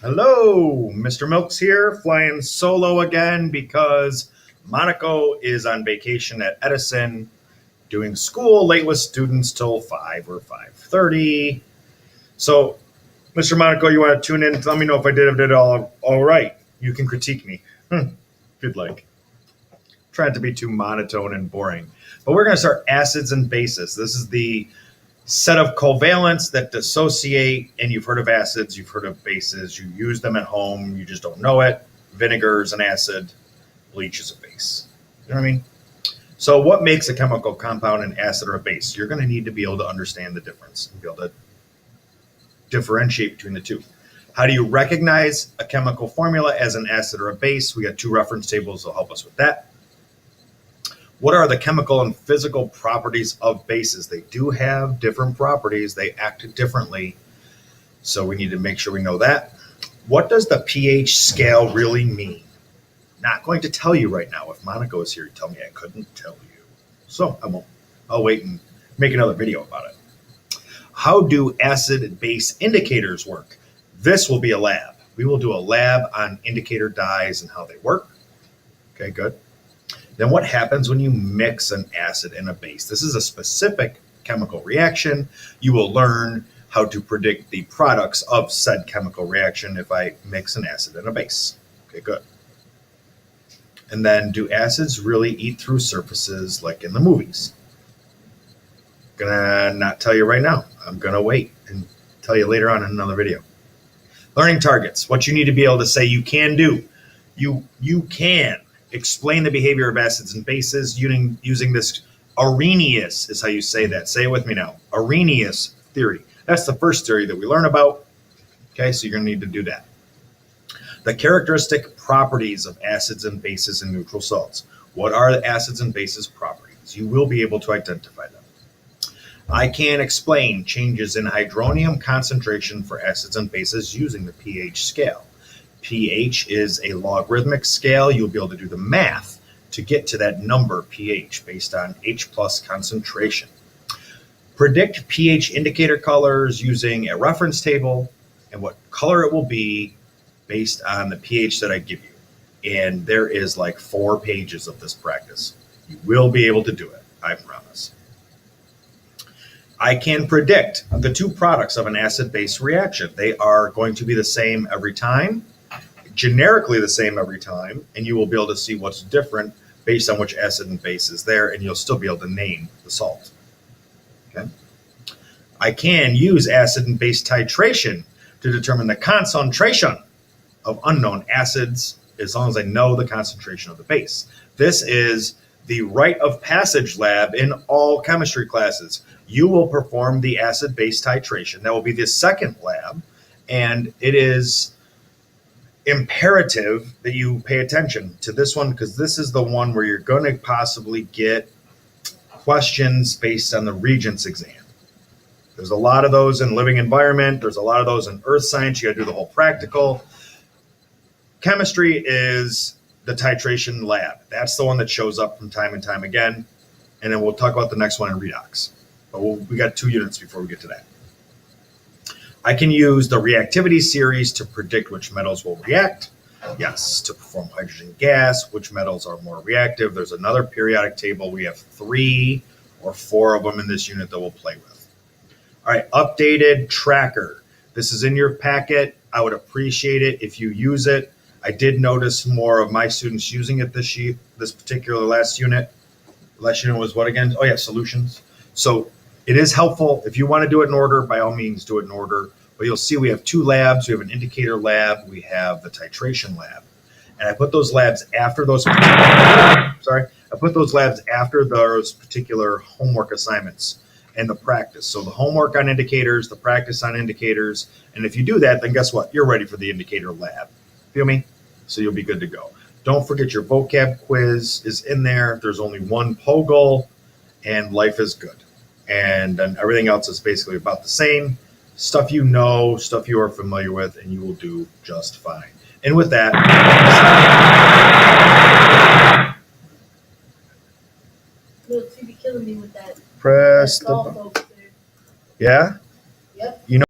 Hello, Mr. Milks here, flying solo again because Monaco is on vacation at Edison, doing school late with students till 5 or 5:30. So, Mr. Monaco, you want to tune in? Let me know if I did it all right. You can critique me if you'd like. Try not to be too monotone and boring. But we're going to start acids and bases. This is the set of covalents that dissociate, and you've heard of acids, you've heard of bases, you use them at home, you just don't know it. Vinegar is an acid, bleach is a base. You know what I mean? So what makes a chemical compound an acid or a base? You're going to need to be able to understand the difference and be able to differentiate between the two. How do you recognize a chemical formula as an acid or a base? We got two reference tables that'll help us with that. What are the chemical and physical properties of bases? They do have different properties. They act differently. So we need to make sure we know that. What does the pH scale really mean? Not going to tell you right now. If Monaco is here, he'd tell me I couldn't tell you. So I won't. I'll wait and make another video about it. How do acid and base indicators work? This will be a lab. We will do a lab on indicator dyes and how they work. Okay, good. Then what happens when you mix an acid and a base? This is a specific chemical reaction. You will learn how to predict the products of said chemical reaction if I mix an acid and a base. Okay, good. And then, do acids really eat through surfaces like in the movies? Gonna not tell you right now. I'm gonna wait and tell you later on in another video. Learning targets. What you need to be able to say you can do. You can explain the behavior of acids and bases using this Arrhenius is how you say that. Say it with me now. Arrhenius theory. That's the first theory that we learn about. Okay, so you're going to need to do that. The characteristic properties of acids and bases in neutral salts. What are the acids and bases properties? You will be able to identify them. I can explain changes in hydronium concentration for acids and bases using the pH scale. pH is a logarithmic scale. You'll be able to do the math to get to that number pH based on H plus concentration. Predict pH indicator colors using a reference table and what color it will be based on the pH that I give you. And there is like 4 pages of this practice. You will be able to do it, I promise. I can predict the two products of an acid-base reaction. They are going to be the same every time, generically the same every time, and you will be able to see what's different based on which acid and base is there, and you'll still be able to name the salt. Okay. I can use acid and base titration to determine the concentration of unknown acids as long as I know the concentration of the base. This is the rite of passage lab in all chemistry classes. You will perform the acid-base titration. That will be the second lab, and it is imperative that you pay attention to this one because this is the one where you're going to possibly get questions based on the Regents exam. There's a lot of those in living environment. There's a lot of those in earth science. You got to do the whole practical. Chemistry is the titration lab. That's the one that shows up from time and time again. And then we'll talk about the next one in redox. But we got 2 units before we get to that. I can use the reactivity series to predict which metals will react. Yes, to perform hydrogen gas, which metals are more reactive. There's another periodic table. We have 3 or 4 of them in this unit that we'll play with. All right, updated tracker. This is in your packet. I would appreciate it if you use it. I did notice more of my students using it this particular last unit. Last unit was what again? Oh yeah, solutions. So it is helpful. If you want to do it in order, by all means, do it in order. But you'll see we have 2 labs. We have an indicator lab. We have the titration lab. And I put those labs after those. I put those labs after those particular homework assignments and the practice. So the homework on indicators, the practice on indicators. And if you do that, then guess what? You're ready for the indicator lab. Feel me? So you'll be good to go. Don't forget your vocab quiz is in there. There's only 1 POGL, and life is good. And then everything else is basically about the same. Stuff you know, stuff you are familiar with, and you will do just fine. And with that, You'll be killing me with that. press the button. Yeah? Yep. You know.